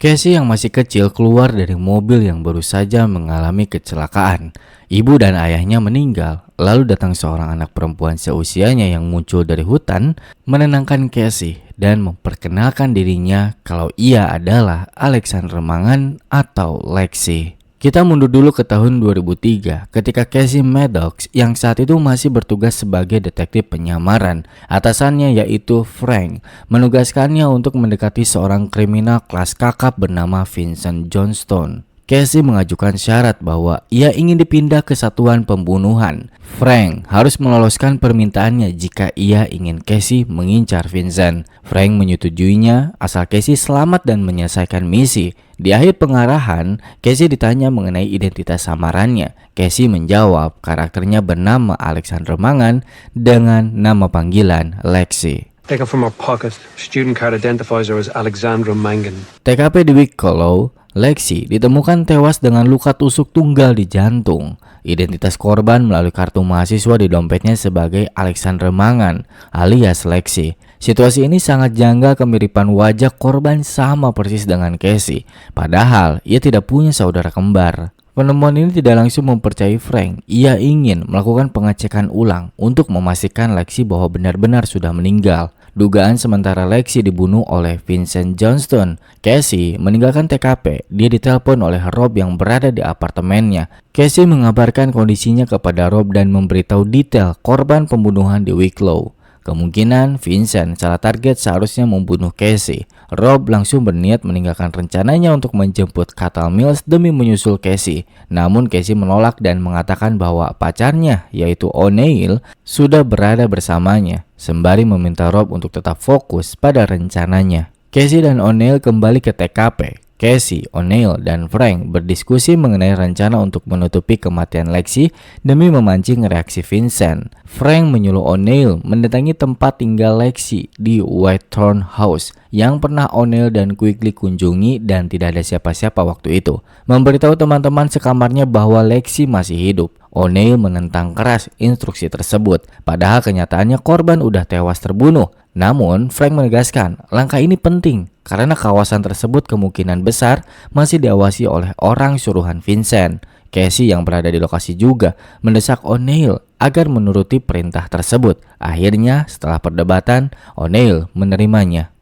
Casey yang masih kecil keluar dari mobil yang baru saja mengalami kecelakaan. Ibu dan ayahnya meninggal, lalu datang seorang anak perempuan seusianya yang muncul dari hutan, menenangkan Casey dan memperkenalkan dirinya kalau ia adalah Alexander Mangan atau Lexi. Kita mundur dulu ke tahun 2003 ketika Casey Maddox yang saat itu masih bertugas sebagai detektif penyamaran, atasannya yaitu Frank, menugaskannya untuk mendekati seorang kriminal kelas kakap bernama Vincent Johnstone. Casey mengajukan syarat bahwa ia ingin dipindah ke satuan pembunuhan. Frank harus meloloskan permintaannya jika ia ingin Casey mengincar Vincent. Frank menyetujuinya asal Casey selamat dan menyelesaikan misi. Di akhir pengarahan, Casey ditanya mengenai identitas samarannya. Casey menjawab karakternya bernama Alexander Mangan dengan nama panggilan Lexi. Taken from her pocket. Student card identifies her as Alexandra Mangan. TKP di Wicklow, Lexi ditemukan tewas dengan luka tusuk tunggal di jantung. Identitas korban melalui kartu mahasiswa di dompetnya sebagai Alexander Mangan alias Lexi. Situasi ini sangat janggal, kemiripan wajah korban sama persis dengan Casey. Padahal ia tidak punya saudara kembar. Penemuan ini tidak langsung mempercayai Frank. Ia ingin melakukan pengecekan ulang untuk memastikan Lexi bahwa benar-benar sudah meninggal. Dugaan sementara Lexi dibunuh oleh Vincent Johnstone. Casey meninggalkan TKP. Dia ditelepon oleh Rob yang berada di apartemennya. Casey mengabarkan kondisinya kepada Rob dan memberitahu detail korban pembunuhan di Wicklow. Kemungkinan Vincent salah target seharusnya membunuh Casey. Rob langsung berniat meninggalkan rencananya untuk menjemput Cathal Mills demi menyusul Casey. Namun Casey menolak dan mengatakan bahwa pacarnya yaitu O'Neill sudah berada bersamanya, sembari meminta Rob untuk tetap fokus pada rencananya. Casey dan O'Neill kembali ke TKP. Casey, O'Neill, dan Frank berdiskusi mengenai rencana untuk menutupi kematian Lexi demi memancing reaksi Vincent. Frank menyuruh O'Neill mendatangi tempat tinggal Lexi di Whitethorn House yang pernah O'Neill dan Quigley kunjungi dan tidak ada siapa-siapa waktu itu. Memberitahu teman-teman sekamarnya bahwa Lexi masih hidup. O'Neill menentang keras instruksi tersebut, padahal kenyataannya korban udah tewas terbunuh. Namun, Frank menegaskan langkah ini penting karena kawasan tersebut kemungkinan besar masih diawasi oleh orang suruhan Vincent. Casey yang berada di lokasi juga mendesak O'Neill agar menuruti perintah tersebut. Akhirnya, setelah perdebatan, O'Neill menerimanya.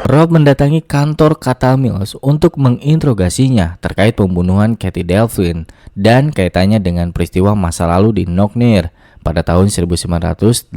Rob mendatangi kantor Cathal Mills untuk menginterogasinya terkait pembunuhan Katie Delphine dan kaitannya dengan peristiwa masa lalu di Knocknear pada tahun 1985.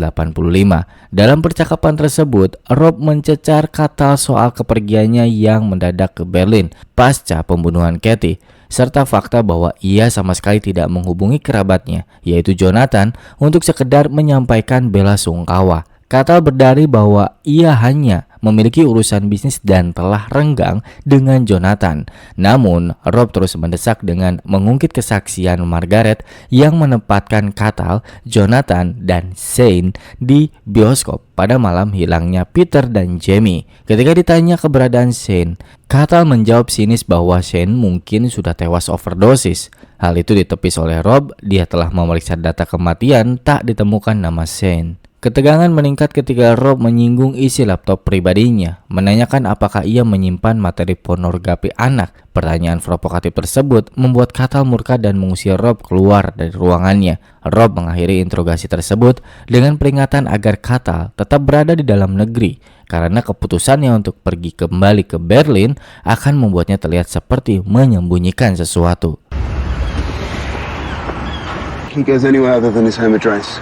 Dalam percakapan tersebut, Rob mencecar Cathal soal kepergiannya yang mendadak ke Berlin pasca pembunuhan Katie, serta fakta bahwa ia sama sekali tidak menghubungi kerabatnya, yaitu Jonathan, untuk sekedar menyampaikan bela sungkawa. Cathal berdalih bahwa ia hanya memiliki urusan bisnis dan telah renggang dengan Jonathan. Namun, Rob terus mendesak dengan mengungkit kesaksian Margaret yang menempatkan Cathal, Jonathan, dan Shane di bioskop pada malam hilangnya Peter dan Jamie. Ketika ditanya keberadaan Shane, Cathal menjawab sinis bahwa Shane mungkin sudah tewas overdosis. Hal itu ditepis oleh Rob. Dia telah memeriksa data kematian, tak ditemukan nama Shane. Ketegangan meningkat ketika Rob menyinggung isi laptop pribadinya, menanyakan apakah ia menyimpan materi pornografi anak. Pertanyaan provokatif tersebut membuat Cathal murka dan mengusir Rob keluar dari ruangannya. Rob mengakhiri interogasi tersebut dengan peringatan agar Cathal tetap berada di dalam negeri, karena keputusannya untuk pergi kembali ke Berlin akan membuatnya terlihat seperti menyembunyikan sesuatu. He goes anywhere other than his home address.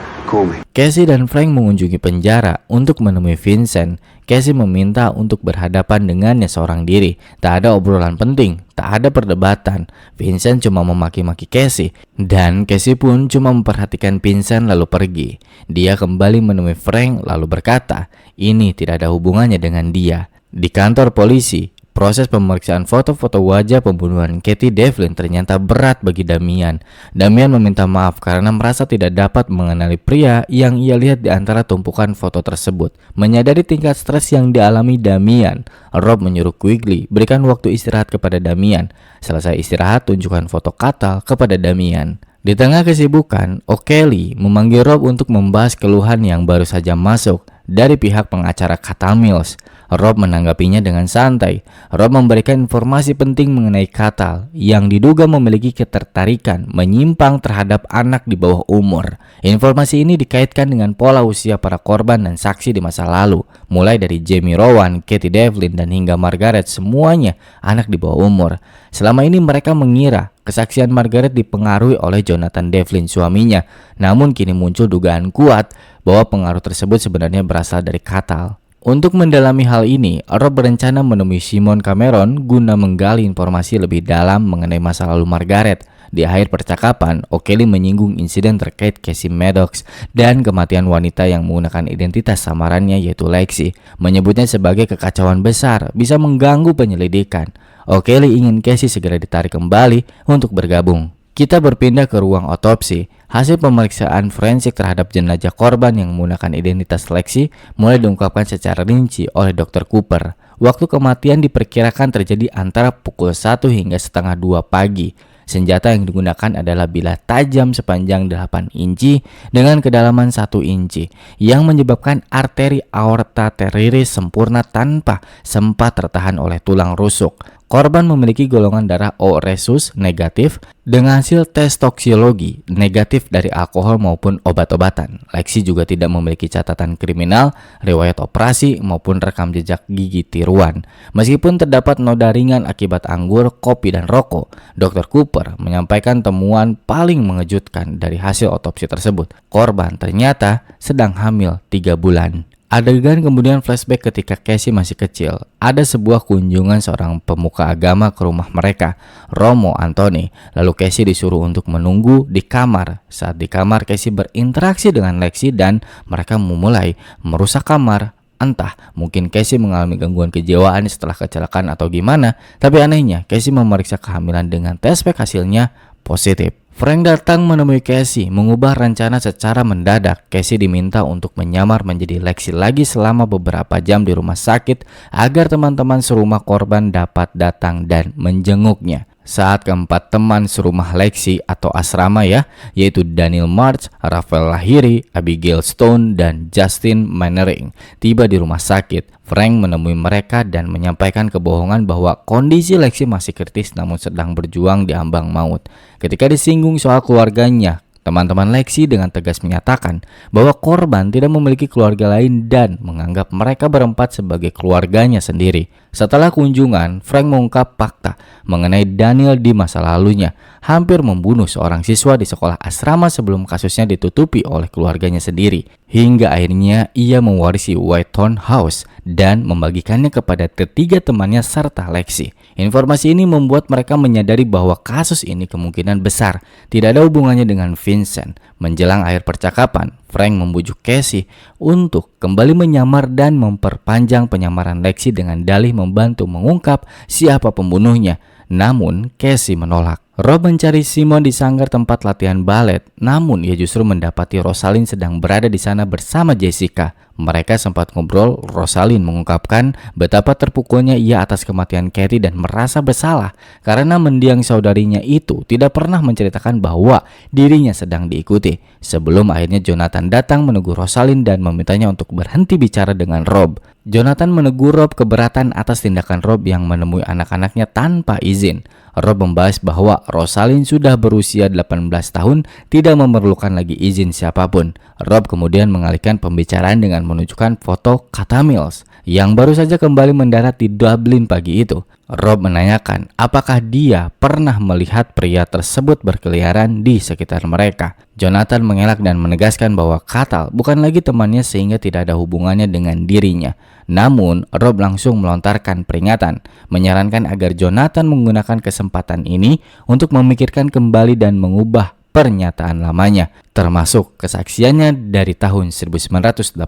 Casey dan Frank mengunjungi penjara untuk menemui Vincent. Casey meminta untuk berhadapan dengannya seorang diri. Tak ada obrolan penting, tak ada perdebatan. Vincent cuma memaki-maki Casey, dan Casey pun cuma memperhatikan Vincent lalu pergi. Dia kembali menemui Frank lalu berkata, ini tidak ada hubungannya dengan dia. Di kantor polisi, proses pemeriksaan foto-foto wajah pembunuhan Katie Delphine ternyata berat bagi Damian. Damian meminta maaf karena merasa tidak dapat mengenali pria yang ia lihat di antara tumpukan foto tersebut. Menyadari tingkat stres yang dialami Damian, Rob menyuruh Quigley berikan waktu istirahat kepada Damian. Selesai istirahat, tunjukkan foto Cathal kepada Damian. Di tengah kesibukan, O'Kelly memanggil Rob untuk membahas keluhan yang baru saja masuk. dari pihak pengacara Catal Mills. Rob menanggapinya dengan santai. Rob memberikan informasi penting mengenai Catal yang diduga memiliki ketertarikan menyimpang terhadap anak di bawah umur. Informasi ini dikaitkan dengan pola usia para korban dan saksi di masa lalu, mulai dari Jamie Rowan, Katie Devlin, dan hingga Margaret, semuanya anak di bawah umur. Selama ini mereka mengira kesaksian Margaret dipengaruhi oleh Jonathan Devlin, suaminya. Namun kini muncul dugaan kuat bahwa pengaruh tersebut sebenarnya berasal dari Catal. Untuk mendalami hal ini, Rob berencana menemui Simon Cameron guna menggali informasi lebih dalam mengenai masa lalu Margaret. Di akhir percakapan, O'Kelly menyinggung insiden terkait Casey Maddox dan kematian wanita yang menggunakan identitas samarannya yaitu Lexi, menyebutnya sebagai kekacauan besar bisa mengganggu penyelidikan. O'Kelly ingin Casey segera ditarik kembali untuk bergabung. Kita berpindah ke ruang otopsi. Hasil pemeriksaan forensik terhadap jenazah korban yang menggunakan identitas Lexi mulai diungkapkan secara rinci oleh Dr. Cooper. Waktu kematian diperkirakan terjadi antara pukul 1 hingga setengah 2 pagi. Senjata yang digunakan adalah bilah tajam sepanjang 8 inci dengan kedalaman 1 inci yang menyebabkan arteri aorta teriris sempurna tanpa sempat tertahan oleh tulang rusuk. Korban memiliki golongan darah O resus negatif dengan hasil tes toksiologi negatif dari alkohol maupun obat-obatan. Lexi juga tidak memiliki catatan kriminal, riwayat operasi maupun rekam jejak gigi tiruan. Meskipun terdapat noda ringan akibat anggur, kopi, dan rokok, Dr. Cooper menyampaikan temuan paling mengejutkan dari hasil otopsi tersebut. Korban ternyata sedang hamil 3 bulan. Adegan kemudian flashback ketika Casey masih kecil. Ada sebuah kunjungan seorang pemuka agama ke rumah mereka, Romo Anthony. Lalu Casey disuruh untuk menunggu di kamar. Saat di kamar, Casey berinteraksi dengan Lexi dan mereka memulai merusak kamar. Entah, mungkin Casey mengalami gangguan kejiwaan setelah kecelakaan atau gimana. Tapi anehnya, Casey memeriksa kehamilan dengan tes pack hasilnya positif. Frank datang menemui Casey, mengubah rencana secara mendadak. Casey diminta untuk menyamar menjadi Lexi lagi selama beberapa jam di rumah sakit agar teman-teman serumah korban dapat datang dan menjenguknya. Saat keempat teman serumah Lexi atau asrama yaitu Daniel March, Raphael Lahiri, Abigail Stone, dan Justin Mannering tiba di rumah sakit, Frank menemui mereka dan menyampaikan kebohongan bahwa kondisi Lexi masih kritis namun sedang berjuang di ambang maut. Ketika disinggung soal keluarganya, teman-teman Lexi dengan tegas menyatakan bahwa korban tidak memiliki keluarga lain dan menganggap mereka berempat sebagai keluarganya sendiri. Setelah kunjungan, Frank mengungkap fakta mengenai Daniel di masa lalunya, hampir membunuh seorang siswa di sekolah asrama sebelum kasusnya ditutupi oleh keluarganya sendiri. Hingga akhirnya ia mewarisi Whitethorn House dan membagikannya kepada ketiga temannya serta Lexi. Informasi ini membuat mereka menyadari bahwa kasus ini kemungkinan besar tidak ada hubungannya dengan Vincent. Menjelang akhir percakapan, Frank membujuk Casey untuk kembali menyamar dan memperpanjang penyamaran Lexi dengan dalih membantu mengungkap siapa pembunuhnya. Namun Casey menolak. Rob mencari Simon di sanggar tempat latihan balet, namun ia justru mendapati Rosalind sedang berada di sana bersama Jessica. Mereka sempat ngobrol. Rosalind mengungkapkan betapa terpukulnya ia atas kematian Katie dan merasa bersalah karena mendiang saudarinya itu tidak pernah menceritakan bahwa dirinya sedang diikuti. Sebelum akhirnya Jonathan datang menegur Rosalind dan memintanya untuk berhenti bicara dengan Rob. Jonathan menegur Rob keberatan atas tindakan Rob yang menemui anak-anaknya tanpa izin. Rob membahas bahwa Rosalind sudah berusia 18 tahun, tidak memerlukan lagi izin siapapun. Rob kemudian mengalihkan pembicaraan dengan menunjukkan foto Catal Mills yang baru saja kembali mendarat di Dublin pagi itu. Rob menanyakan apakah dia pernah melihat pria tersebut berkeliaran di sekitar mereka. Jonathan mengelak dan menegaskan bahwa Catal bukan lagi temannya sehingga tidak ada hubungannya dengan dirinya. Namun, Rob langsung melontarkan peringatan, menyarankan agar Jonathan menggunakan kesempatan ini untuk memikirkan kembali dan mengubah pernyataan lamanya, termasuk kesaksiannya dari tahun 1985.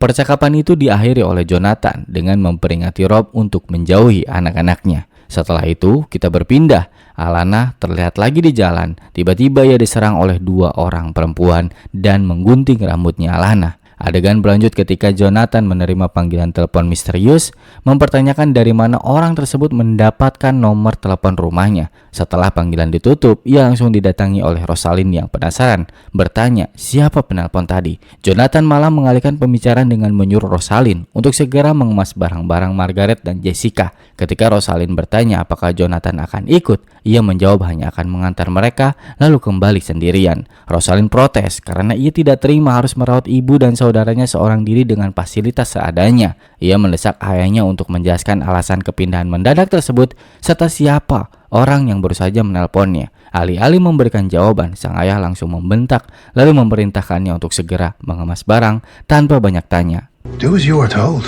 Percakapan itu diakhiri oleh Jonathan dengan memperingati Rob untuk menjauhi anak-anaknya. Setelah itu, kita berpindah. Alana terlihat lagi di jalan. Tiba-tiba ia diserang oleh 2 orang perempuan dan menggunting rambutnya Alana. Adegan berlanjut ketika Jonathan menerima panggilan telepon misterius, mempertanyakan dari mana orang tersebut mendapatkan nomor telepon rumahnya. Setelah panggilan ditutup, ia langsung didatangi oleh Rosalind yang penasaran, bertanya siapa penelpon tadi. Jonathan malah mengalihkan pembicaraan dengan menyuruh Rosalind untuk segera mengemas barang-barang Margaret dan Jessica. Ketika Rosalind bertanya apakah Jonathan akan ikut, ia menjawab hanya akan mengantar mereka lalu kembali sendirian. Rosalind protes karena ia tidak terima harus merawat ibu dan saudaranya seorang diri dengan fasilitas seadanya. Ia mendesak ayahnya untuk menjelaskan alasan kepindahan mendadak tersebut serta siapa orang yang baru saja menelponnya. Alih-alih memberikan jawaban, sang ayah langsung membentak lalu memerintahkannya untuk segera mengemas barang tanpa banyak tanya. Do as you are told.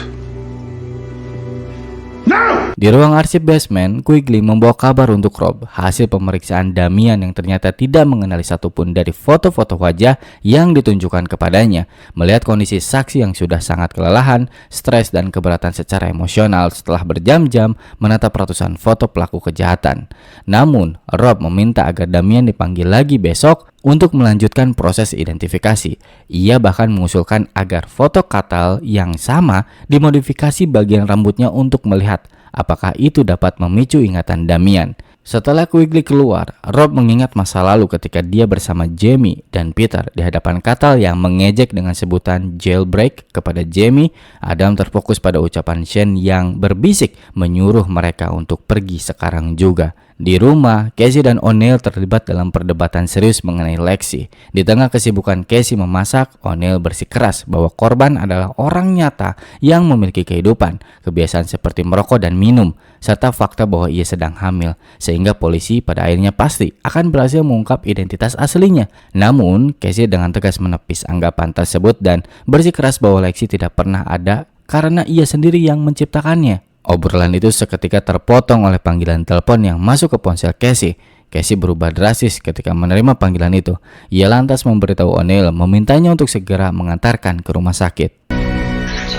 Di ruang arsip basement, Quigley membawa kabar untuk Rob. Hasil pemeriksaan Damian yang ternyata tidak mengenali satupun dari foto-foto wajah yang ditunjukkan kepadanya. Melihat kondisi saksi yang sudah sangat kelelahan, stres dan keberatan secara emosional setelah berjam-jam menatap ratusan foto pelaku kejahatan. Namun, Rob meminta agar Damian dipanggil lagi besok untuk melanjutkan proses identifikasi. Ia bahkan mengusulkan agar foto Cathal yang sama dimodifikasi bagian rambutnya untuk melihat apakah itu dapat memicu ingatan Damian. Setelah Quigley keluar, Rob mengingat masa lalu ketika dia bersama Jamie dan Peter di hadapan Cathal yang mengejek dengan sebutan jailbreak kepada Jamie. Adam terfokus pada ucapan Shane yang berbisik menyuruh mereka untuk pergi sekarang juga. Di rumah, Casey dan O'Neill terlibat dalam perdebatan serius mengenai Lexi. Di tengah kesibukan Casey memasak, O'Neill bersikeras bahwa korban adalah orang nyata yang memiliki kehidupan, kebiasaan seperti merokok dan minum, serta fakta bahwa ia sedang hamil, sehingga polisi pada akhirnya pasti akan berhasil mengungkap identitas aslinya. Namun, Casey dengan tegas menepis anggapan tersebut dan bersikeras bahwa Lexi tidak pernah ada karena ia sendiri yang menciptakannya. Obrolan itu seketika terpotong oleh panggilan telepon yang masuk ke ponsel Casey. Casey berubah drastis ketika menerima panggilan itu. Ia lantas memberitahu O'Neill memintanya untuk segera mengantarkan ke rumah sakit.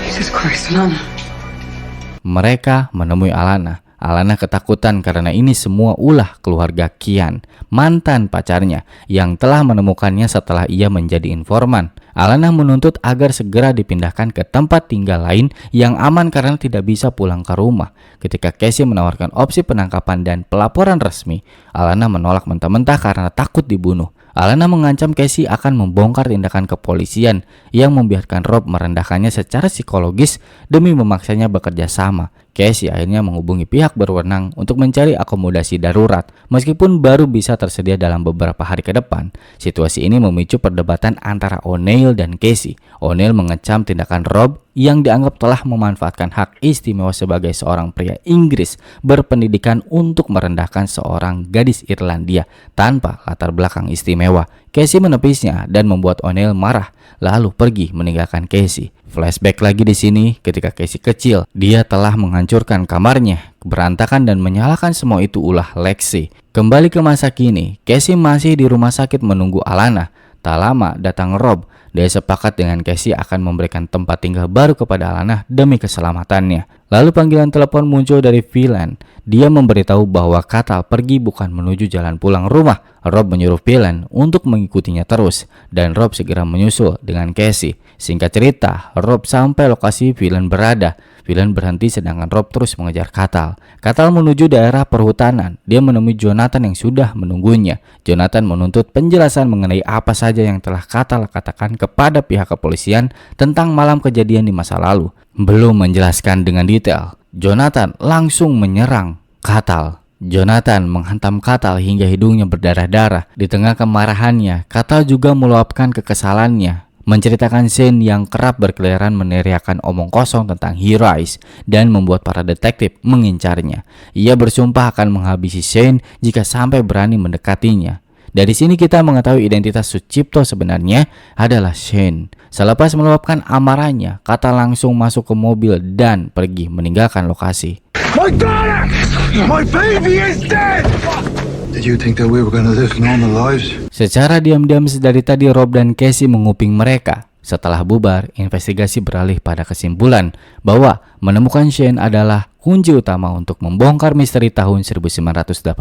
Jesus Christ, Mama. Mereka menemui Alana. Alana ketakutan karena ini semua ulah keluarga Kian, mantan pacarnya yang telah menemukannya setelah ia menjadi informan. Alana menuntut agar segera dipindahkan ke tempat tinggal lain yang aman karena tidak bisa pulang ke rumah. Ketika Casey menawarkan opsi penangkapan dan pelaporan resmi, Alana menolak mentah-mentah karena takut dibunuh. Alana mengancam Casey akan membongkar tindakan kepolisian yang membiarkan Rob merendahkannya secara psikologis demi memaksanya bekerja sama. Casey akhirnya menghubungi pihak berwenang untuk mencari akomodasi darurat. Meskipun baru bisa tersedia dalam beberapa hari ke depan, situasi ini memicu perdebatan antara O'Neill dan Casey. O'Neill mengecam tindakan Rob yang dianggap telah memanfaatkan hak istimewa sebagai seorang pria Inggris berpendidikan untuk merendahkan seorang gadis Irlandia tanpa latar belakang istimewa. Casey menepisnya dan membuat O'Neill marah, lalu pergi meninggalkan Casey. Flashback lagi di sini ketika Casey kecil, dia telah menghancurkan kamarnya, berantakan dan menyalahkan semua itu ulah Lexi. Kembali ke masa kini, Casey masih di rumah sakit menunggu Alana. Tak lama datang Rob. Dia sepakat dengan Casey akan memberikan tempat tinggal baru kepada Alana demi keselamatannya. Lalu panggilan telepon muncul dari Phelan. Dia memberitahu bahwa Cathal pergi bukan menuju jalan pulang rumah. Rob menyuruh Phelan untuk mengikutinya terus dan Rob segera menyusul dengan Casey. Singkat cerita, Rob sampai lokasi Phelan berada. Phelan berhenti sedangkan Rob terus mengejar Cathal. Cathal menuju daerah perhutanan. Dia menemui Jonathan yang sudah menunggunya. Jonathan menuntut penjelasan mengenai apa saja yang telah Cathal katakan kepada pihak kepolisian tentang malam kejadian di masa lalu. Belum menjelaskan dengan detail, Jonathan langsung menyerang Cathal. Jonathan menghantam Cathal hingga hidungnya berdarah-darah. Di tengah kemarahannya, Cathal juga meluapkan kekesalannya, menceritakan Shane yang kerap berkeliaran meneriakkan omong kosong tentang He Rise dan membuat para detektif mengincarnya. Ia bersumpah akan menghabisi Shane jika sampai berani mendekatinya. Dari sini kita mengetahui identitas Sucipto sebenarnya adalah Shane. Selepas meluapkan amarahnya, Cathal langsung masuk ke mobil dan pergi meninggalkan lokasi. My daughter! My baby is dead! Did you think that we were gonna live normal lives? Secara diam-diam dari tadi Rob dan Casey menguping mereka. Setelah bubar, investigasi beralih pada kesimpulan bahwa Menemukan Shane adalah kunci utama untuk membongkar misteri tahun 1985,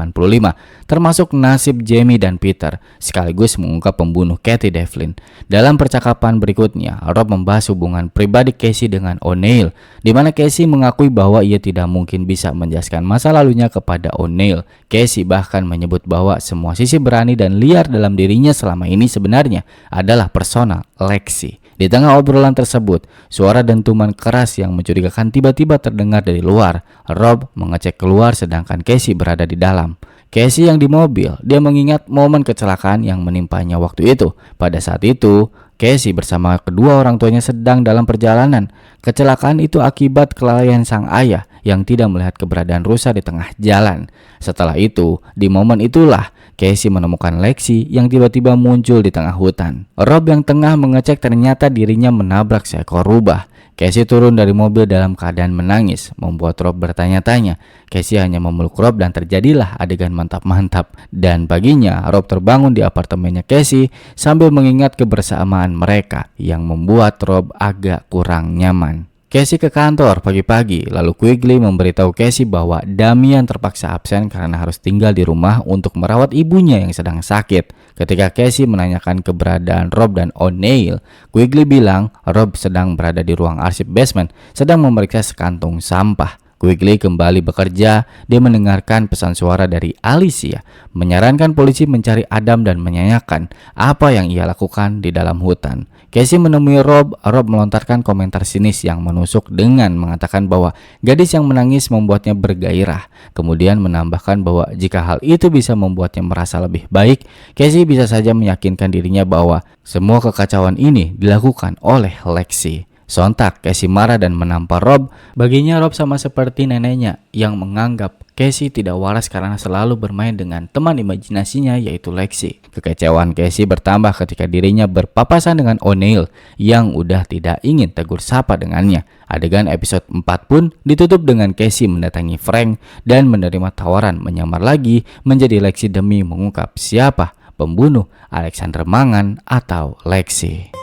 termasuk nasib Jamie dan Peter, sekaligus mengungkap pembunuh Katie Devlin. Dalam percakapan berikutnya, Rob membahas hubungan pribadi Casey dengan O'Neill, di mana Casey mengakui bahwa ia tidak mungkin bisa menjelaskan masa lalunya kepada O'Neill. Casey bahkan menyebut bahwa semua sisi berani dan liar dalam dirinya selama ini sebenarnya adalah persona Lexi. Di tengah obrolan tersebut, suara dentuman keras yang mencurigakan tiba-tiba terdengar dari luar. Rob mengecek keluar sedangkan Casey berada di dalam. Casey yang di mobil, dia mengingat momen kecelakaan yang menimpanya waktu itu. Pada saat itu, Casey bersama kedua orang tuanya sedang dalam perjalanan. Kecelakaan itu akibat kelalaian sang ayah yang tidak melihat keberadaan rusa di tengah jalan. Setelah itu, di momen itulah Casey menemukan Lexi yang tiba-tiba muncul di tengah hutan. Rob yang tengah mengecek ternyata dirinya menabrak seekor rubah. Casey turun dari mobil dalam keadaan menangis, membuat Rob bertanya-tanya. Casey hanya memeluk Rob dan terjadilah adegan mantap-mantap. Dan paginya, Rob terbangun di apartemennya Casey sambil mengingat kebersamaan mereka yang membuat Rob agak kurang nyaman. Casey ke kantor pagi-pagi, lalu Quigley memberitahu Casey bahwa Damian terpaksa absen karena harus tinggal di rumah untuk merawat ibunya yang sedang sakit. Ketika Casey menanyakan keberadaan Rob dan O'Neill, Quigley bilang Rob sedang berada di ruang arsip basement, sedang memeriksa sekantung sampah. Quigley kembali bekerja. Dia mendengarkan pesan suara dari Alicia, menyarankan polisi mencari Adam dan menanyakan apa yang ia lakukan di dalam hutan. Casey menemui Rob. Rob melontarkan komentar sinis yang menusuk dengan mengatakan bahwa gadis yang menangis membuatnya bergairah. Kemudian menambahkan bahwa jika hal itu bisa membuatnya merasa lebih baik, Casey bisa saja meyakinkan dirinya bahwa semua kekacauan ini dilakukan oleh Lexi. Sontak Casey marah dan menampar Rob. Baginya Rob sama seperti neneknya yang menganggap Casey tidak waras karena selalu bermain dengan teman imajinasinya yaitu Lexi. Kekecewaan Casey bertambah ketika dirinya berpapasan dengan O'Neill yang udah tidak ingin tegur sapa dengannya. Adegan episode 4 pun ditutup dengan Casey mendatangi Frank dan menerima tawaran menyamar lagi menjadi Lexi demi mengungkap siapa pembunuh Alexander Mangan atau Lexi.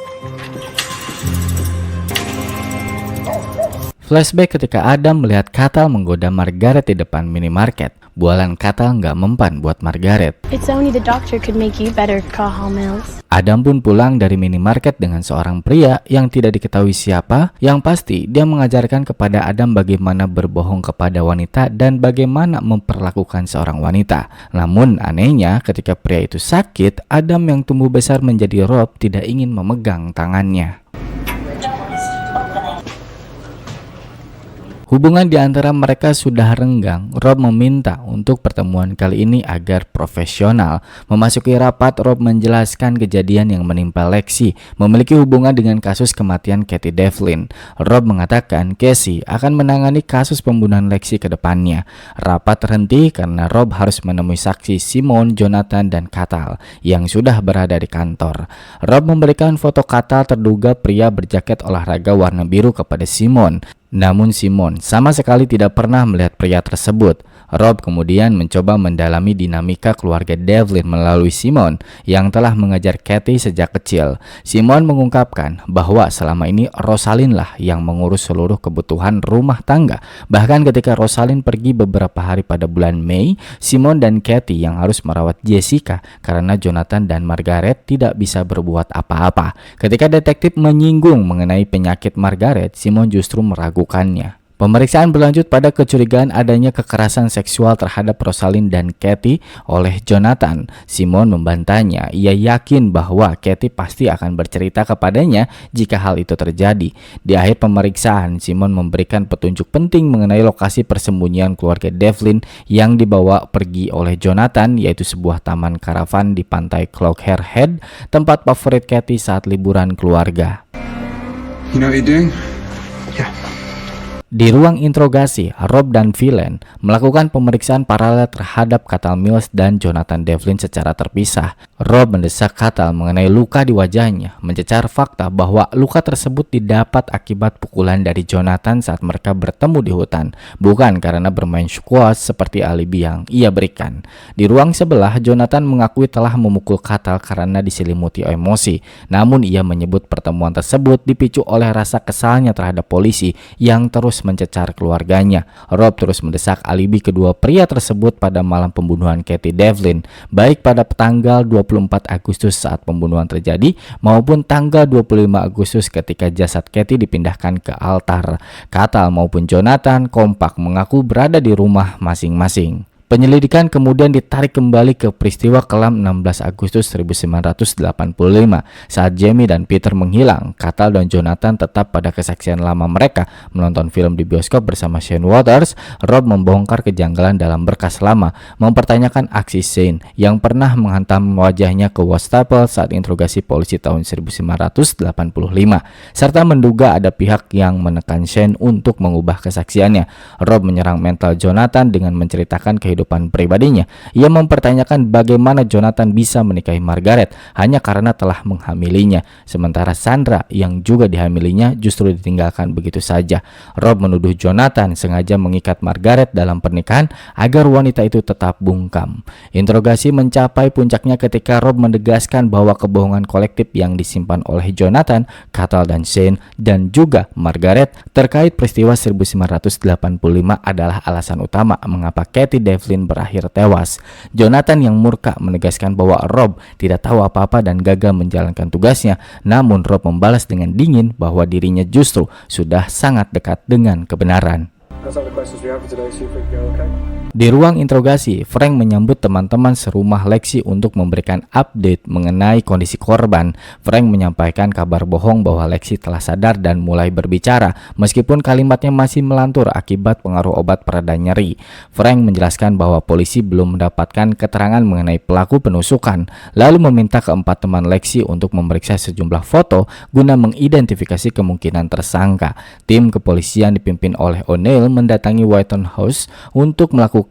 Flashback ketika Adam melihat Cathal menggoda Margaret di depan minimarket. Bualan Cathal nggak mempan buat Margaret. It's only the doctor could make you better, Cathal Mills. Adam pun pulang dari minimarket dengan seorang pria yang tidak diketahui siapa. Yang pasti dia mengajarkan kepada Adam bagaimana berbohong kepada wanita dan bagaimana memperlakukan seorang wanita. Namun anehnya ketika pria itu sakit, Adam yang tumbuh besar menjadi Rob tidak ingin memegang tangannya. Hubungan di antara mereka sudah renggang. Rob meminta untuk pertemuan kali ini agar profesional. Memasuki rapat, Rob menjelaskan kejadian yang menimpa Lexi memiliki hubungan dengan kasus kematian Katie Devlin. Rob mengatakan Casey akan menangani kasus pembunuhan Lexi ke depannya. Rapat terhenti karena Rob harus menemui saksi Simon, Jonathan, dan Cathal yang sudah berada di kantor. Rob memberikan foto Cathal terduga pria berjaket olahraga warna biru kepada Simon. Namun Simon sama sekali tidak pernah melihat pria tersebut. Rob kemudian mencoba mendalami dinamika keluarga Devlin melalui Simon yang telah mengejar Katie sejak kecil. Simon mengungkapkan bahwa selama ini Rosalind lah yang mengurus seluruh kebutuhan rumah tangga. Bahkan ketika Rosalind pergi beberapa hari pada bulan Mei, Simon dan Katie yang harus merawat Jessica karena Jonathan dan Margaret tidak bisa berbuat apa-apa. Ketika detektif menyinggung mengenai penyakit Margaret, Simon justru meragukannya. Pemeriksaan berlanjut pada kecurigaan adanya kekerasan seksual terhadap Rosalind dan Katie oleh Jonathan. Simon membantahnya. Ia yakin bahwa Katie pasti akan bercerita kepadanya jika hal itu terjadi. Di akhir pemeriksaan, Simon memberikan petunjuk penting mengenai lokasi persembunyian keluarga Devlin yang dibawa pergi oleh Jonathan, yaitu sebuah taman karavan di pantai Clougher Head, tempat favorit Katie saat liburan keluarga. You know what you're doing? Di ruang interogasi, Rob dan Phelan melakukan pemeriksaan paralel terhadap Cathal Mills dan Jonathan Devlin secara terpisah. Rob mendesak Catal mengenai luka di wajahnya, mencecar fakta bahwa luka tersebut didapat akibat pukulan dari Jonathan saat mereka bertemu di hutan, bukan karena bermain squash seperti alibi yang ia berikan. Di ruang sebelah, Jonathan mengakui telah memukul Catal karena diselimuti emosi, namun ia menyebut pertemuan tersebut dipicu oleh rasa kesalnya terhadap polisi yang terus mencecar keluarganya. Rob terus mendesak alibi kedua pria tersebut pada malam pembunuhan Katie Devlin, baik pada tanggal 24 Agustus saat pembunuhan terjadi maupun tanggal 25 Agustus ketika jasad Katie dipindahkan ke altar. Catal maupun Jonathan kompak mengaku berada di rumah masing-masing. Penyelidikan kemudian ditarik kembali ke peristiwa kelam 16 Agustus 1985 saat Jamie dan Peter menghilang. Catal dan Jonathan tetap pada kesaksian lama mereka menonton film di bioskop bersama Shane Waters. Rob membongkar kejanggalan dalam berkas lama, mempertanyakan aksi Shane yang pernah menghantam wajahnya ke wastafel saat interogasi polisi tahun 1985, serta menduga ada pihak yang menekan Shane untuk mengubah kesaksiannya. Rob menyerang mental Jonathan dengan menceritakan kehidupan pribadinya. Ia mempertanyakan bagaimana Jonathan bisa menikahi Margaret hanya karena telah menghamilinya, sementara Sandra yang juga dihamilinya justru ditinggalkan begitu saja. Rob menuduh Jonathan sengaja mengikat Margaret dalam pernikahan agar wanita itu tetap bungkam. Interogasi mencapai puncaknya ketika Rob menegaskan bahwa kebohongan kolektif yang disimpan oleh Jonathan, Catal dan Shane dan juga Margaret terkait peristiwa 1985 adalah alasan utama mengapa Katie Devlin berakhir tewas. Jonathan yang murka menegaskan bahwa Rob tidak tahu apa-apa dan gagal menjalankan tugasnya, namun Rob membalas dengan dingin bahwa dirinya justru sudah sangat dekat dengan kebenaran. Di ruang interogasi, Frank menyambut teman-teman serumah Lexi untuk memberikan update mengenai kondisi korban. Frank menyampaikan kabar bohong bahwa Lexi telah sadar dan mulai berbicara, meskipun kalimatnya masih melantur akibat pengaruh obat pereda nyeri. Frank menjelaskan bahwa polisi belum mendapatkan keterangan mengenai pelaku penusukan, lalu meminta keempat teman Lexi untuk memeriksa sejumlah foto guna mengidentifikasi kemungkinan tersangka. Tim kepolisian dipimpin oleh O'Neill mendatangi Whiten House untuk melakukan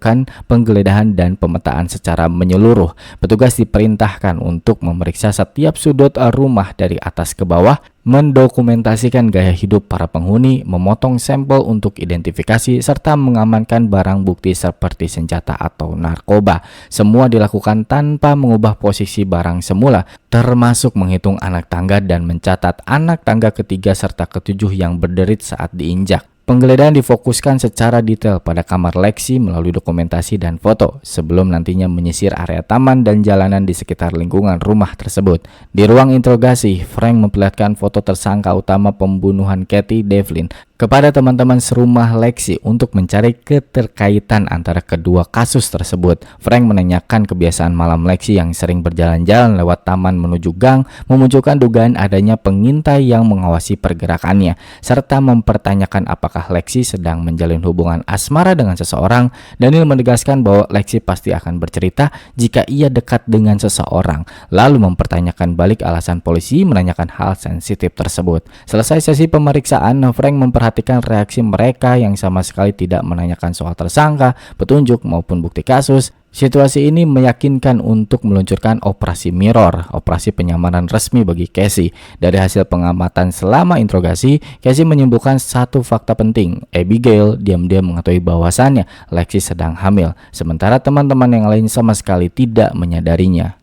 penggeledahan dan pemetaan secara menyeluruh. Petugas diperintahkan untuk memeriksa setiap sudut rumah dari atas ke bawah, mendokumentasikan gaya hidup para penghuni, memotong sampel untuk identifikasi, serta mengamankan barang bukti seperti senjata atau narkoba. Semua dilakukan tanpa mengubah posisi barang semula, termasuk menghitung anak tangga dan mencatat anak tangga ketiga serta ketujuh yang berderit saat diinjak. Penggeledahan difokuskan secara detail pada kamar Lexi melalui dokumentasi dan foto, sebelum nantinya menyisir area taman dan jalanan di sekitar lingkungan rumah tersebut. Di ruang interogasi, Frank memperlihatkan foto tersangka utama pembunuhan Katie Devlin kepada teman-teman serumah Lexi untuk mencari keterkaitan antara kedua kasus tersebut. Frank menanyakan kebiasaan malam Lexi yang sering berjalan-jalan lewat taman menuju gang, memunculkan dugaan adanya pengintai yang mengawasi pergerakannya, serta mempertanyakan apakah Lexi sedang menjalin hubungan asmara dengan seseorang. Daniel menegaskan bahwa Lexi pasti akan bercerita jika ia dekat dengan seseorang, lalu mempertanyakan balik alasan polisi menanyakan hal sensitif tersebut. Selesai sesi pemeriksaan, Frank memperhatikan reaksi mereka yang sama sekali tidak menanyakan soal tersangka, petunjuk maupun bukti kasus. Situasi ini meyakinkan untuk meluncurkan operasi Mirror, operasi penyamaran resmi bagi Casey. Dari hasil pengamatan selama interogasi, Casey menyimpulkan satu fakta penting. Abigail diam-diam mengetahui bahwasannya Lexi sedang hamil, sementara teman-teman yang lain sama sekali tidak menyadarinya.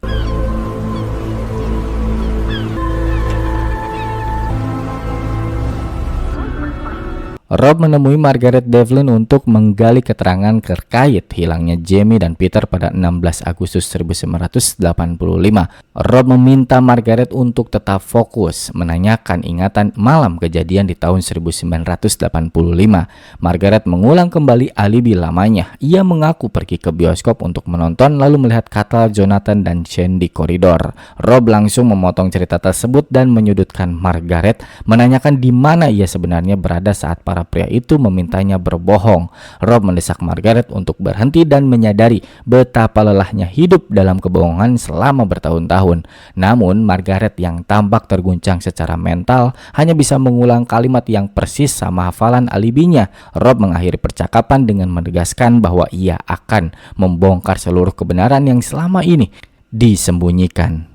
Rob menemui Margaret Devlin untuk menggali keterangan terkait hilangnya Jamie dan Peter pada 16 Agustus 1985. Rob meminta Margaret untuk tetap fokus menanyakan ingatan malam kejadian di tahun 1985. Margaret mengulang kembali alibi lamanya. Ia mengaku pergi ke bioskop untuk menonton lalu melihat Catal, Jonathan, dan Shane di koridor. Rob langsung memotong cerita tersebut dan menyudutkan Margaret, menanyakan di mana ia sebenarnya berada saat para pria itu memintanya berbohong. Rob mendesak Margaret untuk berhenti dan menyadari betapa lelahnya hidup dalam kebohongan selama bertahun-tahun. Namun Margaret yang tampak terguncang secara mental hanya bisa mengulang kalimat yang persis sama hafalan alibinya. Rob mengakhiri percakapan dengan menegaskan bahwa ia akan membongkar seluruh kebenaran yang selama ini disembunyikan.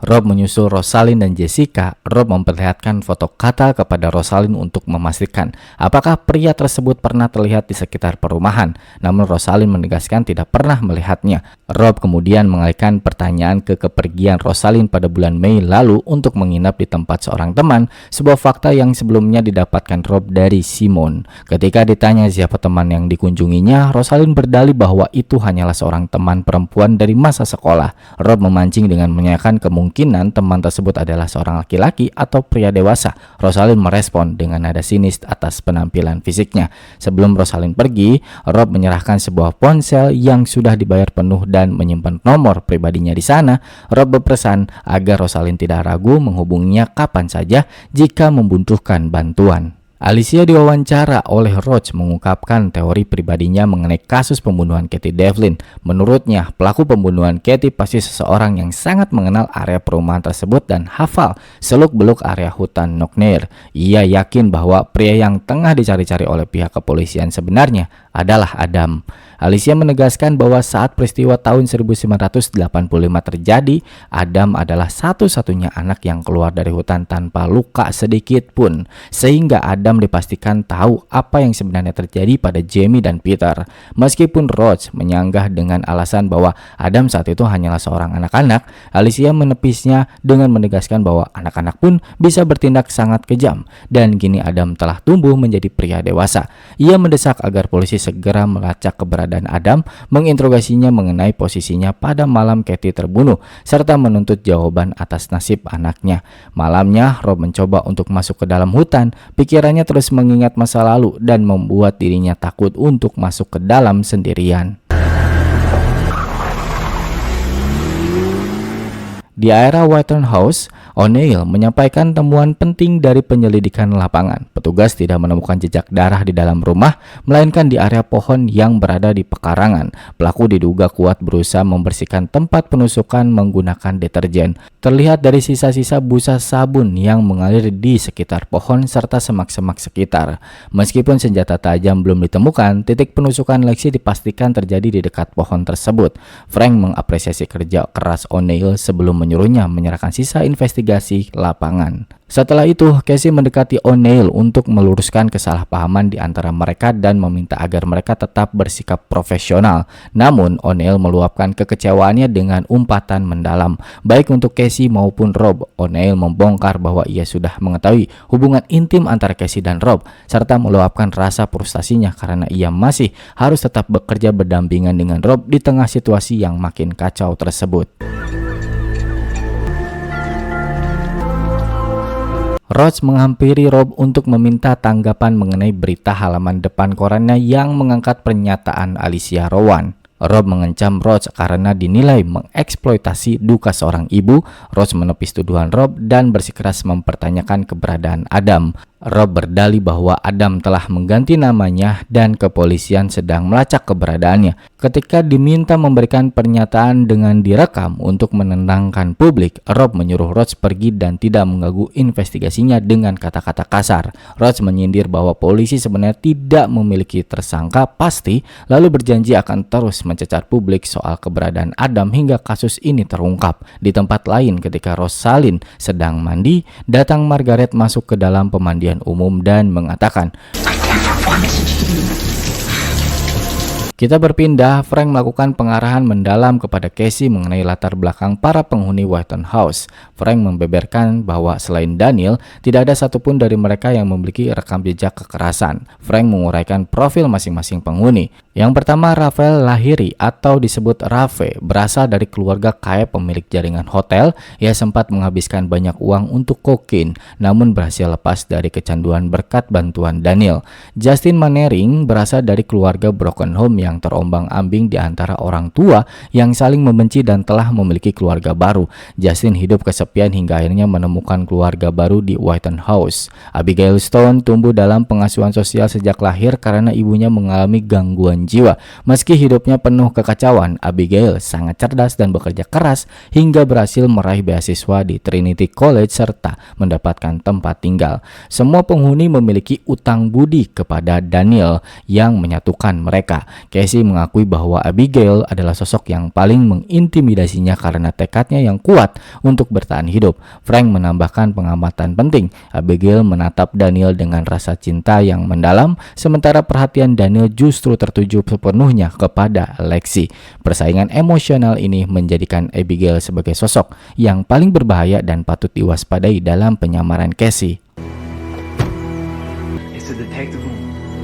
Rob menyusul Rosalind dan Jessica. Rob memperlihatkan foto Cathal kepada Rosalind untuk memastikan apakah pria tersebut pernah terlihat di sekitar perumahan. Namun Rosalind menegaskan tidak pernah melihatnya. Rob kemudian mengalihkan pertanyaan ke kepergian Rosalind pada bulan Mei lalu untuk menginap di tempat seorang teman, sebuah fakta yang sebelumnya didapatkan Rob dari Simone. Ketika ditanya siapa teman yang dikunjunginya, Rosalind berdalih bahwa itu hanyalah seorang teman perempuan dari masa sekolah. Rob memancing dengan menyatakan kemungkinan teman tersebut adalah seorang laki-laki atau pria dewasa. Rosalind merespon dengan nada sinis atas penampilan fisiknya. Sebelum Rosalind pergi, Rob menyerahkan sebuah ponsel yang sudah dibayar penuh dan menyimpan nomor pribadinya di sana. Rob berpesan agar Rosalind tidak ragu menghubunginya kapan saja jika membutuhkan bantuan. Alicia diwawancara oleh Roach mengungkapkan teori pribadinya mengenai kasus pembunuhan Katie Devlin. Menurutnya, pelaku pembunuhan Katie pasti seseorang yang sangat mengenal area perumahan tersebut dan hafal seluk-beluk area hutan Knocknear. Ia yakin bahwa pria yang tengah dicari-cari oleh pihak kepolisian sebenarnya adalah Adam. Alicia menegaskan bahwa saat peristiwa tahun 1985 terjadi, Adam adalah satu-satunya anak yang keluar dari hutan tanpa luka sedikit pun, sehingga Adam dipastikan tahu apa yang sebenarnya terjadi pada Jamie dan Peter. Meskipun Roach menyanggah dengan alasan bahwa Adam saat itu hanyalah seorang anak-anak, Alicia menepisnya dengan menegaskan bahwa anak-anak pun bisa bertindak sangat kejam, dan kini Adam telah tumbuh menjadi pria dewasa. Ia mendesak agar polisi segera melacak keberadaan Adam, menginterogasinya mengenai posisinya pada malam Katie terbunuh, serta menuntut jawaban atas nasib anaknya. Malamnya, Rob mencoba untuk masuk ke dalam hutan. Pikirannya terus mengingat masa lalu dan membuat dirinya takut untuk masuk ke dalam sendirian. Di area Whitehorn House, O'Neill menyampaikan temuan penting dari penyelidikan lapangan. Petugas tidak menemukan jejak darah di dalam rumah, melainkan di area pohon yang berada di pekarangan. Pelaku diduga kuat berusaha membersihkan tempat penusukan menggunakan deterjen. Terlihat dari sisa-sisa busa sabun yang mengalir di sekitar pohon serta semak-semak sekitar. Meskipun senjata tajam belum ditemukan, titik penusukan Lexi dipastikan terjadi di dekat pohon tersebut. Frank mengapresiasi kerja keras O'Neill sebelum menyuruhnya menyerahkan sisa investigasi lapangan. Setelah itu, Casey mendekati O'Neill untuk meluruskan kesalahpahaman di antara mereka dan meminta agar mereka tetap bersikap profesional. Namun, O'Neill meluapkan kekecewaannya dengan umpatan mendalam. Baik untuk Casey maupun Rob, O'Neill membongkar bahwa ia sudah mengetahui hubungan intim antara Casey dan Rob, serta meluapkan rasa frustasinya karena ia masih harus tetap bekerja berdampingan dengan Rob di tengah situasi yang makin kacau tersebut. Roach menghampiri Rob untuk meminta tanggapan mengenai berita halaman depan korannya yang mengangkat pernyataan Alicia Rowan. Rob mengancam Roach karena dinilai mengeksploitasi duka seorang ibu. Roach menepis tuduhan Rob dan bersikeras mempertanyakan keberadaan Adam. Rob berdalih bahwa Adam telah mengganti namanya dan kepolisian sedang melacak keberadaannya. Ketika diminta memberikan pernyataan dengan direkam untuk menenangkan publik, Rob menyuruh Roach pergi dan tidak mengganggu investigasinya dengan kata-kata kasar. Roach menyindir bahwa polisi sebenarnya tidak memiliki tersangka pasti, lalu berjanji akan terus mencecar publik soal keberadaan Adam hingga kasus ini terungkap. Di tempat lain, ketika Rosalind sedang mandi, datang Margaret masuk ke dalam pemandian umum dan mengatakan, kita berpindah. Frank melakukan pengarahan mendalam kepada Casey mengenai latar belakang para penghuni Whitehorn House. Frank membeberkan bahwa selain Daniel, tidak ada satupun dari mereka yang memiliki rekam jejak kekerasan. Frank menguraikan profil masing-masing penghuni. Yang pertama, Rafael Lahiri atau disebut Rafe, berasal dari keluarga kaya pemilik jaringan hotel. Ia sempat menghabiskan banyak uang untuk kokain, namun berhasil lepas dari kecanduan berkat bantuan Daniel. Justin Mannering berasal dari keluarga broken home yang terombang-ambing di antara orang tua yang saling membenci dan telah memiliki keluarga baru. Justin hidup kesepian hingga akhirnya menemukan keluarga baru di Whitehorn House. Abigail Stone tumbuh dalam pengasuhan sosial sejak lahir karena ibunya mengalami gangguan jiwa. Meski hidupnya penuh kekacauan, Abigail sangat cerdas dan bekerja keras hingga berhasil meraih beasiswa di Trinity College serta mendapatkan tempat tinggal. Semua penghuni memiliki utang budi kepada Daniel yang menyatukan mereka. Casey mengakui bahwa Abigail adalah sosok yang paling mengintimidasinya karena tekadnya yang kuat untuk bertahan hidup. Frank menambahkan pengamatan penting. Abigail menatap Daniel dengan rasa cinta yang mendalam, sementara perhatian Daniel justru tertuju sepenuhnya kepada Lexi. Persaingan emosional ini menjadikan Abigail sebagai sosok yang paling berbahaya dan patut diwaspadai dalam penyamaran Casey. It's the detective,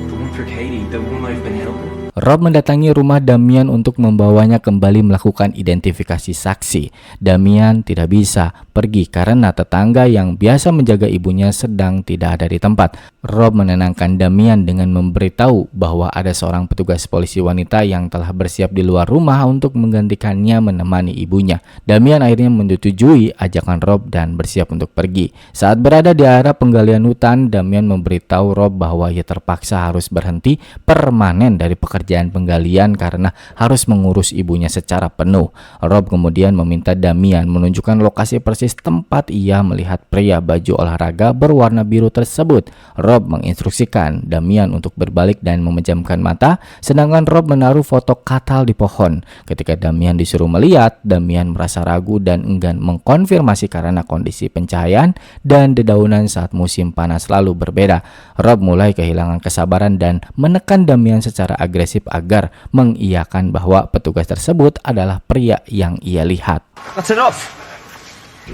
the one for Katie, the one I've been helping. Rob mendatangi rumah Damian untuk membawanya kembali melakukan identifikasi saksi. Damian tidak bisa pergi karena tetangga yang biasa menjaga ibunya sedang tidak ada di tempat. Rob menenangkan Damian dengan memberitahu bahwa ada seorang petugas polisi wanita yang telah bersiap di luar rumah untuk menggantikannya menemani ibunya. Damian akhirnya menyetujui ajakan Rob dan bersiap untuk pergi. Saat berada di area penggalian hutan, Damian memberitahu Rob bahwa ia terpaksa harus berhenti permanen dari pekerjaan penggalian karena harus mengurus ibunya secara penuh. Rob kemudian meminta Damian menunjukkan lokasi persis tempat ia melihat pria baju olahraga berwarna biru tersebut. Rob menginstruksikan Damian untuk berbalik dan memejamkan mata, sedangkan Rob menaruh foto Cathal di pohon. Ketika Damian disuruh melihat, Damian merasa ragu dan enggan mengkonfirmasi karena kondisi pencahayaan dan dedaunan saat musim panas lalu berbeda. Rob mulai kehilangan kesabaran dan menekan Damian secara agresif agar mengiyakan bahwa petugas tersebut adalah pria yang ia lihat. That's enough.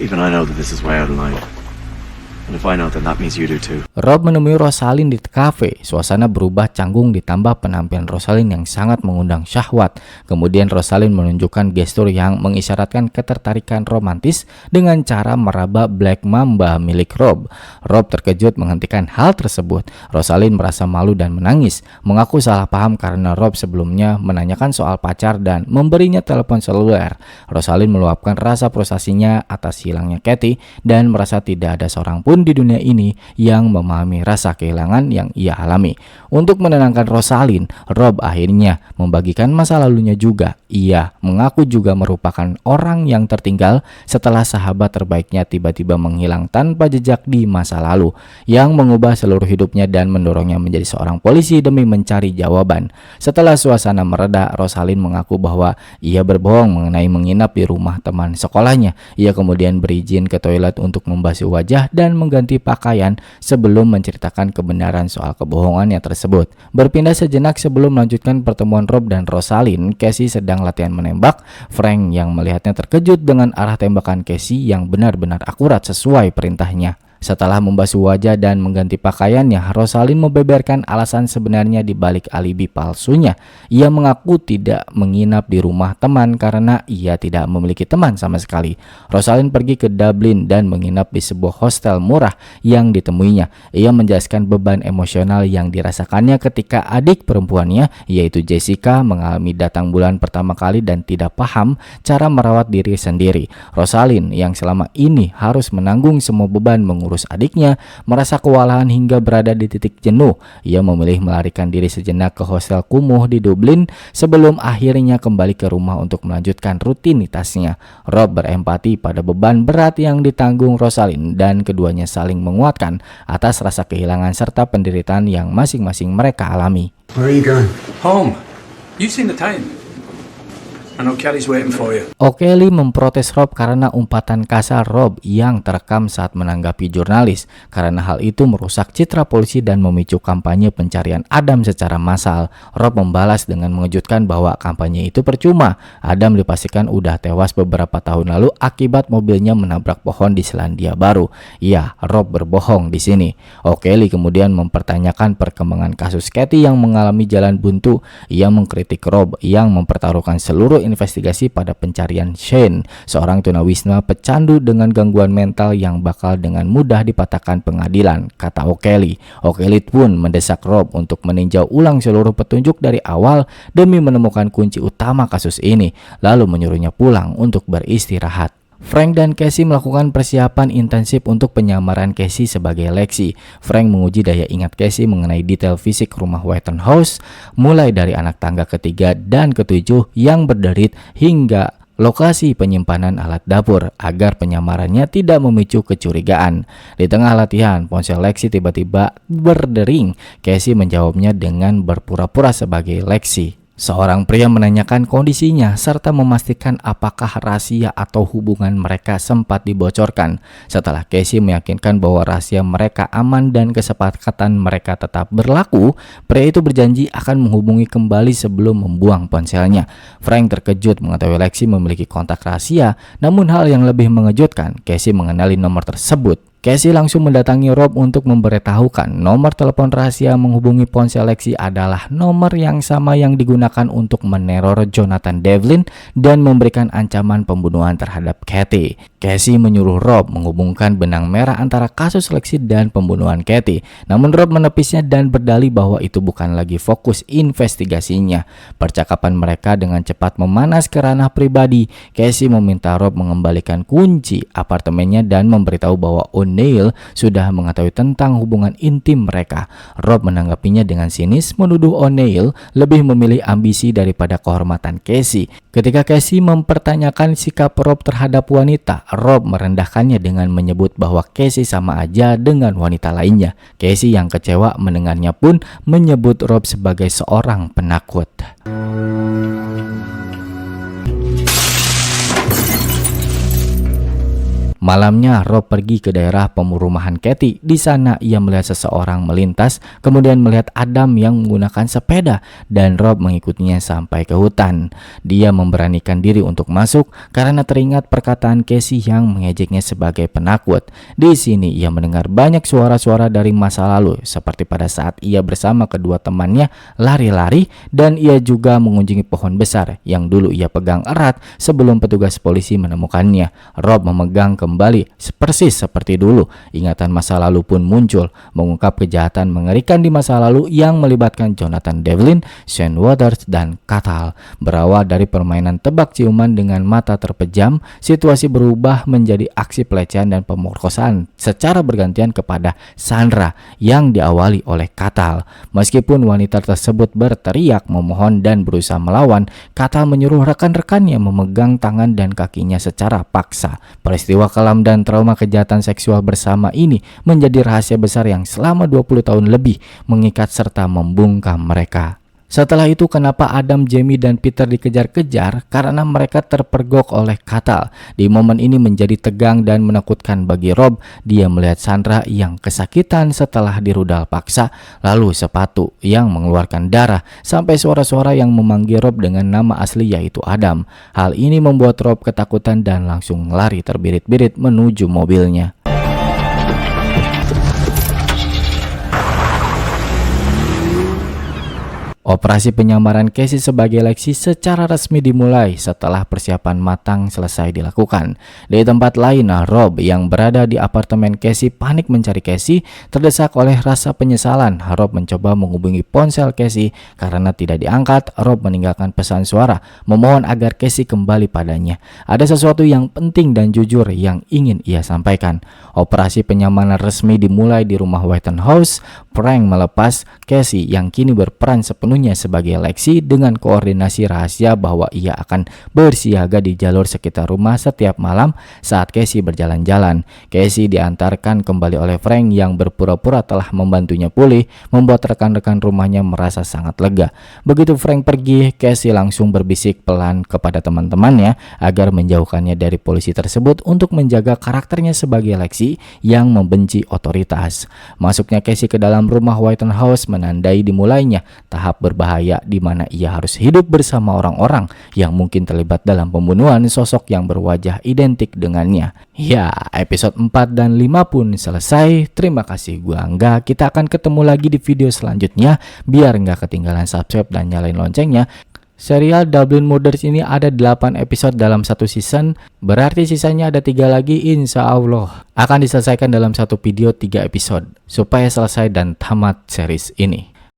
Even I know that this is way out of line. And if I know, then that means you do too. Rob menemui Rosalind di kafe. Suasana berubah canggung ditambah penampilan Rosalind yang sangat mengundang syahwat. Kemudian Rosalind menunjukkan gestur yang mengisyaratkan ketertarikan romantis dengan cara meraba Black Mamba milik Rob. Rob terkejut menghentikan hal tersebut. Rosalind merasa malu dan menangis, mengaku salah paham karena Rob sebelumnya menanyakan soal pacar dan memberinya telepon seluler. Rosalind meluapkan rasa frustasinya atas hilangnya Katie dan merasa tidak ada seorang pun di dunia ini yang memahami rasa kehilangan yang ia alami. Untuk menenangkan Rosalind, Rob akhirnya membagikan masa lalunya juga. Ia mengaku juga merupakan orang yang tertinggal setelah sahabat terbaiknya tiba-tiba menghilang tanpa jejak di masa lalu, yang mengubah seluruh hidupnya dan mendorongnya menjadi seorang polisi demi mencari jawaban. Setelah suasana mereda, Rosalind mengaku bahwa ia berbohong mengenai menginap di rumah teman sekolahnya. Ia kemudian berizin ke toilet untuk membasuh wajah dan mengganti pakaian sebelum menceritakan kebenaran soal kebohongannya tersebut. Berpindah sejenak sebelum melanjutkan pertemuan Rob dan Rosalind, Casey sedang latihan menembak. Frank yang melihatnya terkejut dengan arah tembakan Casey yang benar-benar akurat sesuai perintahnya. Setelah membasuh wajah dan mengganti pakaiannya, Rosalind membeberkan alasan sebenarnya di balik alibi palsunya. Ia mengaku tidak menginap di rumah teman karena ia tidak memiliki teman sama sekali. Rosalind pergi ke Dublin dan menginap di sebuah hostel murah yang ditemuinya. Ia menjelaskan beban emosional yang dirasakannya ketika adik perempuannya, yaitu Jessica, mengalami datang bulan pertama kali dan tidak paham cara merawat diri sendiri. Rosalind yang selama ini harus menanggung semua beban mengurus adiknya, merasa kewalahan hingga berada di titik jenuh. Ia memilih melarikan diri sejenak ke hostel kumuh di Dublin sebelum akhirnya kembali ke rumah untuk melanjutkan rutinitasnya. Rob berempati pada beban berat yang ditanggung Rosalind dan keduanya saling menguatkan atas rasa kehilangan serta penderitaan yang masing-masing mereka alami. Where are you going? Home. You've seen the time. I know Kelly's waiting for you. O'Kelly memprotes Rob karena umpatan kasar Rob yang terekam saat menanggapi jurnalis. Karena hal itu merusak citra polisi dan memicu kampanye pencarian Adam secara massal. Rob membalas dengan mengejutkan bahwa kampanye itu percuma. Adam dipastikan udah tewas beberapa tahun lalu akibat mobilnya menabrak pohon di Selandia Baru. Ya, Rob berbohong di sini. O'Kelly kemudian mempertanyakan perkembangan kasus Katie yang mengalami jalan buntu. Ia mengkritik Rob yang mempertaruhkan seluruh investigasi pada pencarian Shane, seorang tunawisma pecandu dengan gangguan mental yang bakal dengan mudah dipatahkan pengadilan, kata O'Kelly. O'Kelly pun mendesak Rob untuk meninjau ulang seluruh petunjuk dari awal demi menemukan kunci utama kasus ini, lalu menyuruhnya pulang untuk beristirahat. Frank dan Casey melakukan persiapan intensif untuk penyamaran Casey sebagai Lexi. Frank menguji daya ingat Casey mengenai detail fisik rumah Whitehouse, mulai dari anak tangga ketiga dan ketujuh yang berderit hingga lokasi penyimpanan alat dapur agar penyamarannya tidak memicu kecurigaan. Di tengah latihan, ponsel Lexi tiba-tiba berdering. Casey menjawabnya dengan berpura-pura sebagai Lexi. Seorang pria menanyakan kondisinya serta memastikan apakah rahasia atau hubungan mereka sempat dibocorkan. Setelah Casey meyakinkan bahwa rahasia mereka aman dan kesepakatan mereka tetap berlaku, pria itu berjanji akan menghubungi kembali sebelum membuang ponselnya. Frank terkejut mengetahui Lexi memiliki kontak rahasia, namun hal yang lebih mengejutkan, Casey mengenali nomor tersebut. Casey langsung mendatangi Rob untuk memberitahukan nomor telepon rahasia menghubungi ponsel Lexi adalah nomor yang sama yang digunakan untuk meneror Jonathan Devlin dan memberikan ancaman pembunuhan terhadap Katie. Casey menyuruh Rob menghubungkan benang merah antara kasus Lexi dan pembunuhan Katie. Namun Rob menepisnya dan berdalih bahwa itu bukan lagi fokus investigasinya. Percakapan mereka dengan cepat memanas ke ranah pribadi. Casey meminta Rob mengembalikan kunci apartemennya dan memberitahu bahwa O'Neill sudah mengetahui tentang hubungan intim mereka. Rob menanggapinya dengan sinis, menuduh O'Neill lebih memilih ambisi daripada kehormatan Casey. Ketika Casey mempertanyakan sikap Rob terhadap wanita, Rob merendahkannya dengan menyebut bahwa Casey sama aja dengan wanita lainnya. Casey yang kecewa mendengarnya pun menyebut Rob sebagai seorang penakut. Malamnya, Rob pergi ke daerah perumahan Katie. Di sana ia melihat seseorang melintas, kemudian melihat Adam yang menggunakan sepeda dan Rob mengikutinya sampai ke hutan. Dia memberanikan diri untuk masuk karena teringat perkataan Casey yang mengejeknya sebagai penakut. Di sini ia mendengar banyak suara-suara dari masa lalu, seperti pada saat ia bersama kedua temannya lari-lari, dan ia juga mengunjungi pohon besar yang dulu ia pegang erat sebelum petugas polisi menemukannya. Rob memegang kembali persis seperti dulu. Ingatan masa lalu pun muncul, mengungkap kejahatan mengerikan di masa lalu yang melibatkan Jonathan Devlin, Shane Waters, dan Cathal. Berawal dari permainan tebak ciuman dengan mata terpejam, situasi berubah menjadi aksi pelecehan dan pemerkosaan secara bergantian kepada Sandra yang diawali oleh Cathal. Meskipun wanita tersebut berteriak memohon dan berusaha melawan, Cathal menyuruh rekan-rekannya memegang tangan dan kakinya secara paksa. Peristiwa kelam dan trauma kejahatan seksual bersama ini menjadi rahasia besar yang selama 20 tahun lebih mengikat serta membungkam mereka. Setelah itu, kenapa Adam, Jamie, dan Peter dikejar-kejar? Karena mereka terpergok oleh Cathal. Di momen ini menjadi tegang dan menakutkan bagi Rob. Dia melihat Sandra yang kesakitan setelah dirudal paksa, lalu sepatu yang mengeluarkan darah, sampai suara-suara yang memanggil Rob dengan nama asli yaitu Adam. Hal ini membuat Rob ketakutan dan langsung lari terbirit-birit menuju mobilnya. Operasi penyamaran Casey sebagai Lexi secara resmi dimulai setelah persiapan matang selesai dilakukan. Di tempat lain, Rob yang berada di apartemen Casey panik mencari Casey. Terdesak oleh rasa penyesalan, Rob mencoba menghubungi ponsel Casey. Karena tidak diangkat, Rob meninggalkan pesan suara memohon agar Casey kembali padanya. Ada sesuatu yang penting dan jujur yang ingin ia sampaikan. Operasi penyamaran resmi dimulai di rumah White House. Frank melepas Casey yang kini berperan sepenuhnya sebagai Lexi dengan koordinasi rahasia bahwa ia akan bersiaga di jalur sekitar rumah setiap malam saat Casey berjalan-jalan. Casey diantarkan kembali oleh Frank yang berpura-pura telah membantunya pulih, membuat rekan-rekan rumahnya merasa sangat lega. Begitu Frank pergi, Casey langsung berbisik pelan kepada teman-temannya agar menjauhkannya dari polisi tersebut untuk menjaga karakternya sebagai Lexi yang membenci otoritas. Masuknya Casey ke dalam rumah White House menandai dimulainya tahap berbahaya di mana ia harus hidup bersama orang-orang yang mungkin terlibat dalam pembunuhan sosok yang berwajah identik dengannya. Ya, episode 4 dan 5 pun selesai. Terima kasih, gua Angga. Kita akan ketemu lagi di video selanjutnya. Biar nggak ketinggalan subscribe dan nyalain loncengnya. Serial Dublin Murders ini ada 8 episode dalam satu season, berarti sisanya ada 3 lagi. Insya Allah akan diselesaikan dalam satu video 3 episode supaya selesai dan tamat series ini.